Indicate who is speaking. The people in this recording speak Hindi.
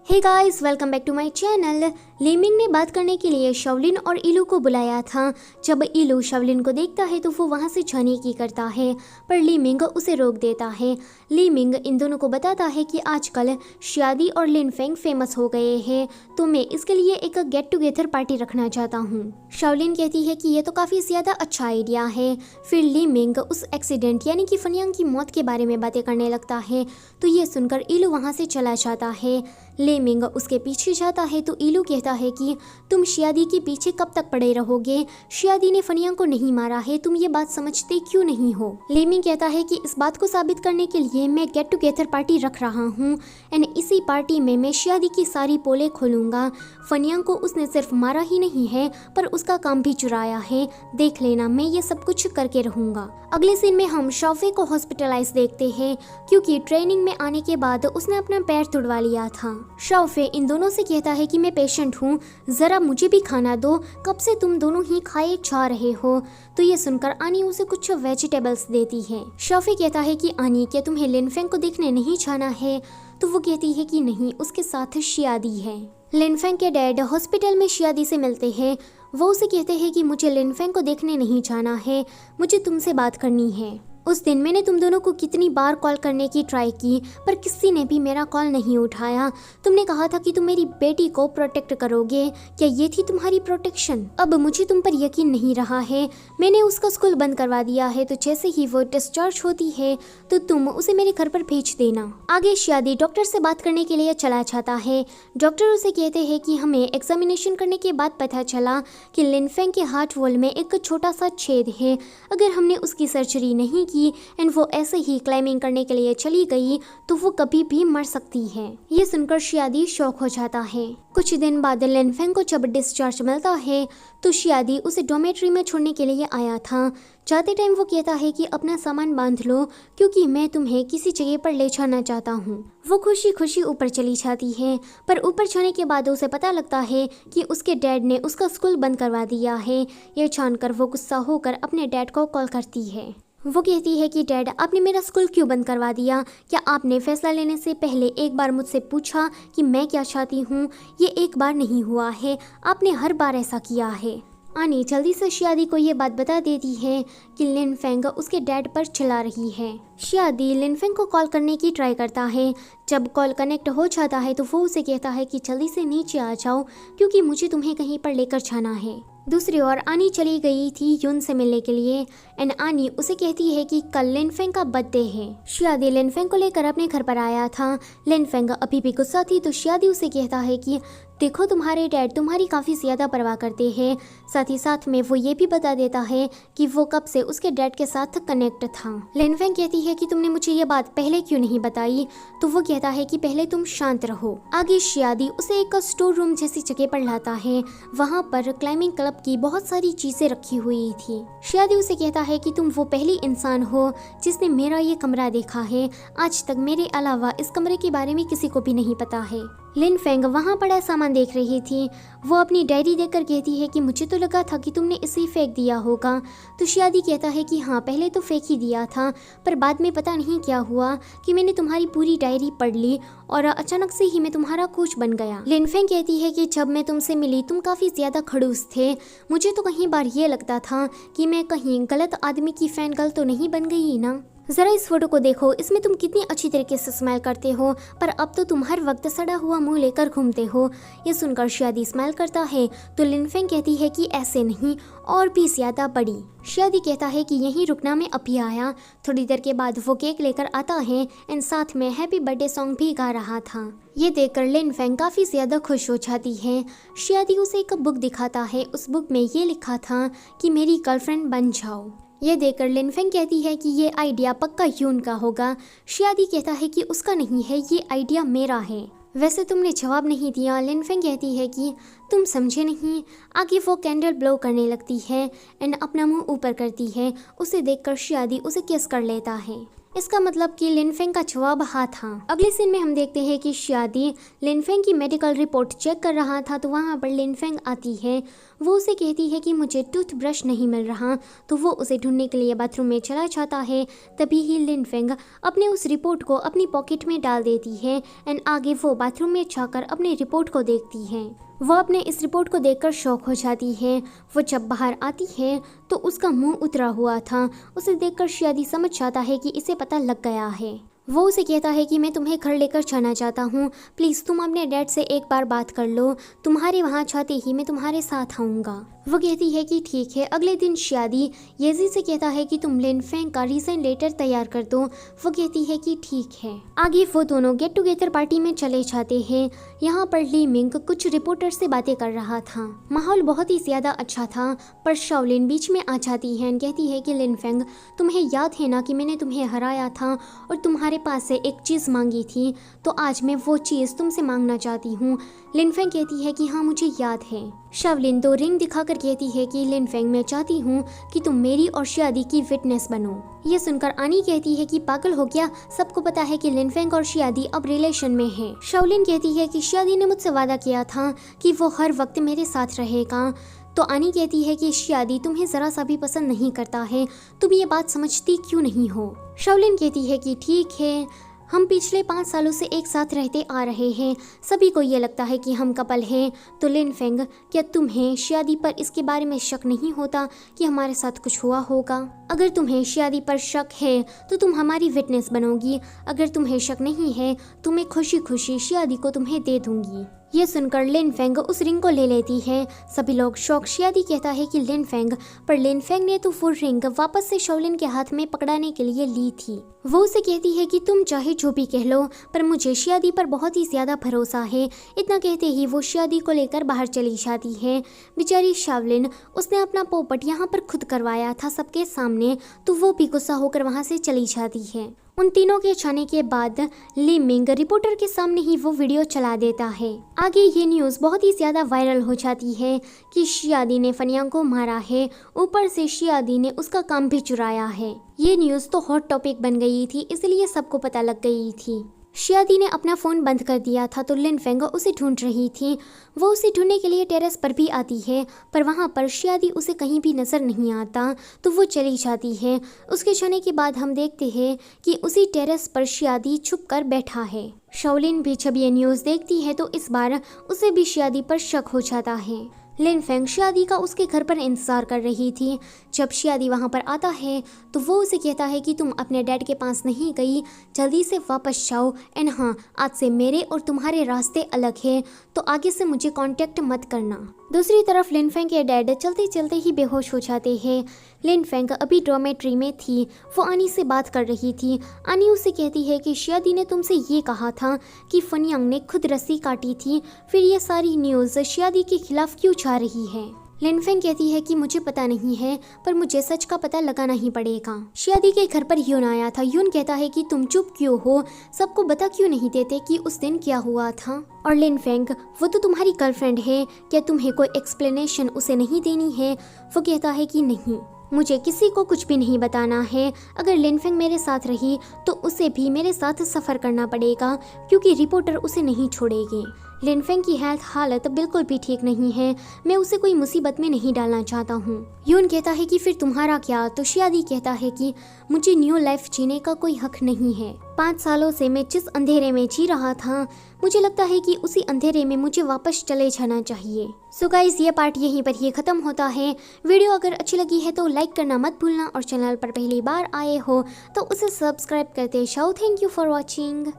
Speaker 1: Hey guys, welcome back to my channel. Liming ने बात करने के लिए शाओलिन और इलू को बुलाया था। जब इलू शाओलिन को देखता है तो वो वहाँ से जाने की करता है, पर लीमिंग उसे रोक देता है। लीमिंग इन दोनों को बताता है कि आजकल शियादी और लिनफेंग फेमस हो गए हैं, तो मैं इसके लिए एक गेट टुगेदर पार्टी रखना चाहता हूँ। शाओलिन कहती है कि ये तो काफ़ी ज़्यादा अच्छा आइडिया है। फिर लीमिंग उस एक्सीडेंट यानी कि फनियांग की मौत के बारे में बातें करने लगता है, तो ये सुनकर इलू वहाँ से चला जाता है। लीमिंग उसके पीछे जाता है तो इलू कहता है कि तुम शियादी के पीछे कब तक पड़े रहोगे? शियादी ने फनियांग को नहीं मारा है, तुम ये बात समझते क्यों नहीं हो? लीमिंग कहता है कि इस बात को साबित करने के लिए मैं गेट टुगेदर पार्टी रख रहा हूँ एंड इसी पार्टी में मैं शियादी की सारी पोलें खोलूंगा। फनियांग को उसने सिर्फ मारा ही नहीं है पर उसका काम भी चुराया है, देख लेना मैं ये सब कुछ करके रहूंगा। अगले सीन में हम शाओफे को हॉस्पिटलाइज देखते हैं क्योंकि ट्रेनिंग में आने के बाद उसने अपना पैर तुड़वा लिया था। शाओफे इन दोनों से कहता है कि मैं पेशेंट हूँ, जरा मुझे भी खाना दो, कब से तुम दोनों ही खाए जा रहे हो? तो ये सुनकर आनी उसे कुछ वेजिटेबल्स देती है। शाओफे कहता है कि आनी, क्या तुम्हें लिनफेंग को देखने नहीं जाना है? तो वो कहती है कि नहीं, उसके साथ शियादी है। लिनफेंग के डैड हॉस्पिटल में शियादी से मिलते हैं। वो उसे कहते हैं कि मुझे लिनफेंग को देखने नहीं जाना है, मुझे तुमसे बात करनी है। उस दिन मैंने तुम दोनों को कितनी बार कॉल करने की ट्राई की पर किसी ने भी मेरा कॉल नहीं उठाया। तुमने कहा था कि तुम मेरी बेटी को प्रोटेक्ट करोगे, क्या ये थी तुम्हारी प्रोटेक्शन? अब मुझे तुम पर यकीन नहीं रहा है। मैंने उसका स्कूल बंद करवा दिया है, तो जैसे ही वो डिस्चार्ज होती है तो तुम उसे मेरे घर पर भेज देना। आगे शियादी डॉक्टर से बात करने के लिए चला जाता है। डॉक्टर उसे कहते हैं कि हमें एग्जामिनेशन करने के बाद पता चला कि लिनफेंग के हार्ट वॉल में एक छोटा सा छेद है। अगर हमने उसकी सर्जरी नहीं एंड वो ऐसे ही क्लाइंबिंग करने के लिए चली गई तो वो कभी भी मर सकती है। ये सुनकर शियादी शॉक हो जाता है। कुछ दिन बाद लिनफेंग को जब डिस्चार्ज मिलता है तो शियादी उसे डॉर्मेट्री में छोड़ने के लिए आया था। जाते टाइम वो कहता है कि अपना सामान बांध लो क्योंकि मैं तुम्हें किसी जगह पर ले जाना चाहता हूँ। वो खुशी खुशी ऊपर चली जाती है, पर ऊपर जाने के बाद उसे पता लगता है कि उसके डैड ने उसका स्कूल बंद करवा दिया है। ये जानकर वो गुस्सा होकर अपने डैड को कॉल करती है। वो कहती है कि डैड, आपने मेरा स्कूल क्यों बंद करवा दिया? क्या आपने फैसला लेने से पहले एक बार मुझसे पूछा कि मैं क्या चाहती हूँ? ये एक बार नहीं हुआ है, आपने हर बार ऐसा किया है। आनी जल्दी से शियादी को ये बात बता देती है कि लिनफेंग उसके डैड पर चिल्ला रही है। शियादी लिनफेंग को कॉल करने की ट्राई करता है। जब कॉल कनेक्ट हो जाता है तो वो उसे कहता है कि जल्दी से नीचे आ जाओ क्योंकि मुझे तुम्हें कहीं पर लेकर जाना है। दूसरी ओर आनी चली गई थी यून से मिलने के लिए एंड आनी उसे कहती है कि कल लिनफेंग का बर्थडे है। शियादी लिनफेंग को लेकर अपने घर पर आया था। लिनफेंग अभी भी गुस्सा थी तो शियादी उसे कहता है कि देखो, तुम्हारे डैड तुम्हारी काफ़ी ज़्यादा परवाह करते हैं। साथ ही साथ में वो ये भी बता देता है कि वो कब से उसके डैड के साथ कनेक्ट था। लिनफेंग कहती है कि तुमने मुझे ये बात पहले क्यों नहीं बताई? तो वो कहता है कि पहले तुम शांत रहो। आगे शियादी उसे एक स्टोर रूम जैसी जगह पर लाता है। वहाँ पर क्लाइंबिंग क्लब की बहुत सारी चीज़ें रखी हुई थी। शियादी उसे कहता है कि तुम वो पहली इंसान हो जिसने मेरा ये कमरा देखा है। आज तक मेरे अलावा इस कमरे के बारे में किसी को भी नहीं पता है। लिनफेंग वहाँ पड़ा सामान देख रही थी। वो अपनी डायरी देखकर कहती है कि मुझे तो लगा था कि तुमने इसे ही फेंक दिया होगा। तो शियादी कहता है कि हाँ, पहले तो फेंक ही दिया था, पर बाद में पता नहीं क्या हुआ कि मैंने तुम्हारी पूरी डायरी पढ़ ली और अचानक से ही मैं तुम्हारा कोच बन गया। लिनफेंग कहती है कि जब मैं तुमसे मिली तुम काफ़ी ज़्यादा खड़ूस थे। मुझे तो कहीं बार ये लगता था कि मैं कहीं गलत आदमी की फैन गर्ल तो नहीं बन गई ना। ज़रा इस फोटो को देखो, इसमें तुम कितनी अच्छी तरीके से स्माइल करते हो, पर अब तो तुम हर वक्त सड़ा हुआ मुंह लेकर घूमते हो। ये सुनकर शियादी स्माइल करता है तो लिनफेंग कहती है कि ऐसे नहीं, और भी ज़्यादा बड़ी। शियादी कहता है कि यहीं रुकना, मैं अभी आया। थोड़ी देर के बाद वो केक लेकर आता है एंड साथ में हैप्पी बर्थडे सॉन्ग भी गा रहा था। ये देखकर लिनफेंग काफ़ी ज़्यादा खुश हो जाती है। शियादी उसे एक बुक दिखाता है। उस बुक में ये लिखा था कि मेरी गर्लफ्रेंड बन जाओ। ये देखकर लिनफेंग कहती है कि ये आइडिया पक्का यून का होगा। शियादी कहता है कि उसका नहीं है, ये आइडिया मेरा है। वैसे तुमने जवाब नहीं दिया। लिनफेंग कहती है कि तुम समझे नहीं। आगे वो कैंडल ब्लो करने लगती है एंड अपना मुंह ऊपर करती है। उसे देखकर शियादी उसे किस कर लेता है। इसका मतलब कि लिनफेंग का जवाब हाँ था। अगले सीन में हम देखते हैं कि शादी लिनफेंग की मेडिकल रिपोर्ट चेक कर रहा था तो वहाँ पर लिनफेंग आती है। वो उसे कहती है कि मुझे टूथब्रश नहीं मिल रहा, तो वो उसे ढूंढने के लिए बाथरूम में चला जाता है। तभी ही लिनफेंग अपने उस रिपोर्ट को अपनी पॉकेट में डाल देती है एंड आगे वो बाथरूम में जाकर अपने रिपोर्ट को देखती है। वो अपने इस रिपोर्ट को देखकर शॉक हो जाती है। वो जब बाहर आती है तो उसका मुंह उतरा हुआ था। उसे देखकर शादी समझ जाता है कि इसे पता लग गया है। वो उसे कहता है कि मैं तुम्हें घर लेकर जाना चाहता हूँ, प्लीज़ तुम अपने डैड से एक बार बात कर लो, तुम्हारे वहाँ जाते ही मैं तुम्हारे साथ आऊँगा। वो कहती है कि ठीक है। अगले दिन शादी येजी से कहता है कि तुम लिनफेंग का रिजाइन लेटर तैयार कर दो। वो कहती है कि ठीक है। आगे वो दोनों गेट टुगेदर पार्टी में चले जाते हैं। यहाँ पर ली मिंग कुछ रिपोर्टर से बातें कर रहा था। माहौल बहुत ही ज्यादा अच्छा था, पर शाओलिन बीच में आ जाती है और कहती है कि लिनफेंग, तुम्हें याद है ना कि मैंने तुम्हें हराया था और तुम्हारे पास से एक चीज़ मांगी थी, तो आज मैं वो चीज़ तुमसे मांगना चाहती हूँ। लिनफेंग कहती है कि हाँ मुझे याद है। शाओलिन 2 रिंग दिखाकर कहती है कि लिनफेंग, मैं चाहती हूँ कि तुम मेरी और शादी की विटनेस बनो। ये सुनकर आनी कहती है कि पागल हो गया, सबको पता है कि लिनफेंग और शादी अब रिलेशन में है। शाओलिन कहती है कि शादी ने मुझसे वादा किया था कि वो हर वक्त मेरे साथ रहेगा। तो आनी कहती है कि शादी तुम्हें जरा सा भी पसंद नहीं करता है, तुम ये बात समझती क्यों नहीं हो। शाओलिन कहती है कि ठीक है, हम पिछले 5 सालों से एक साथ रहते आ रहे हैं, सभी को ये लगता है कि हम कपल हैं। तो लिनफेंग, क्या तुम्हें शादी पर इसके बारे में शक नहीं होता कि हमारे साथ कुछ हुआ होगा? अगर तुम्हें शादी पर शक है तो तुम हमारी विटनेस बनोगी, अगर तुम्हें शक नहीं है तो मैं खुशी खुशी शादी को तुम्हें दे दूंगी। ये सुनकर लिनफेंग उस रिंग को ले लेती है। सभी लोग शौक। शादी कहता है कि लिनफेंग, पर लिनफेंग ने तो वो रिंग वापस से शाओलिन के हाथ में पकड़ाने के लिए ली थी। वो उसे कहती है कि तुम चाहे जो भी कह लो, पर मुझे शादी पर बहुत ही ज्यादा भरोसा है। इतना कहते ही वो शादी को लेकर बाहर चली जाती है। बेचारी शाओलिन, उसने अपना पोपट यहाँ पर खुद करवाया था सबके सामने, तो वो भी गुस्सा होकर वहाँ से चली जाती है। उन तीनों के जाने के बाद ली मिंग रिपोर्टर के सामने ही वो वीडियो चला देता है। आगे ये न्यूज़ बहुत ही ज़्यादा वायरल हो जाती है कि शादी ने फनियांग को मारा है, ऊपर से शादी ने उसका काम भी चुराया है। ये न्यूज़ तो हॉट टॉपिक बन गई थी, इसलिए सबको पता लग गई थी। शादी ने अपना फ़ोन बंद कर दिया था तो लिनफेंग उसे ढूंढ रही थी। वो उसे ढूंढने के लिए टेरेस पर भी आती है, पर वहाँ पर शादी उसे कहीं भी नज़र नहीं आता, तो वो चली जाती है। उसके जाने के बाद हम देखते हैं कि उसी टेरेस पर शादी छुप कर बैठा है। शाओलिन भी जब ये न्यूज़ देखती है तो इस बार उसे भी शादी पर शक हो जाता है। लिनफेंग शादी का उसके घर पर इंतजार कर रही थी। जब शादी वहाँ पर आता है तो वो उसे कहता है कि तुम अपने डैड के पास नहीं गई, जल्दी से वापस जाओ, एंड हाँ, आज से मेरे और तुम्हारे रास्ते अलग हैं, तो आगे से मुझे कांटेक्ट मत करना। दूसरी तरफ लिनफेंग के डैड चलते चलते ही बेहोश हो जाते हैं। लिनफेंग अभी डॉर्मेट्री में थी, वो आनी से बात कर रही थी। आनी उसे कहती है कि शादी ने तुमसे ये कहा था कि फनियांग ने खुद रस्सी काटी थी, फिर ये सारी न्यूज़ शादी के खिलाफ क्यों जा रही है। लिनफेंग कहती है कि मुझे पता नहीं है, पर मुझे सच का पता लगाना ही पड़ेगा। शादी के घर पर यून आया था। यून कहता है कि तुम चुप क्यों हो, सबको बता क्यों नहीं देते कि उस दिन क्या हुआ था। और लिनफेंग, वो तो तुम्हारी गर्लफ्रेंड है, क्या तुम्हें कोई एक्सप्लेनेशन उसे नहीं देनी है? वो कहता है कि नहीं, मुझे किसी को कुछ भी नहीं बताना है। अगर लिनफेंग मेरे साथ रही तो उसे भी मेरे साथ सफ़र करना पड़ेगा, क्योंकि रिपोर्टर उसे नहीं छोड़ेगी। लिनफेंग की हालत बिल्कुल भी ठीक नहीं है, मैं उसे कोई मुसीबत में नहीं डालना चाहता हूँ। यून कहता है कि फिर तुम्हारा क्या? तो शादी कहता है कि मुझे न्यू लाइफ जीने का कोई हक नहीं है। 5 सालों से मैं जिस अंधेरे में जी रहा था, मुझे लगता है कि उसी अंधेरे में मुझे वापस चले जाना चाहिए। सो गाइस, ये पार्ट यहीं पर ही खत्म होता है। वीडियो अगर अच्छी लगी है तो लाइक करना मत भूलना, और चैनल पर पहली बार आए हो तो उसे सब्सक्राइब करते जाओ। Thank you for watching.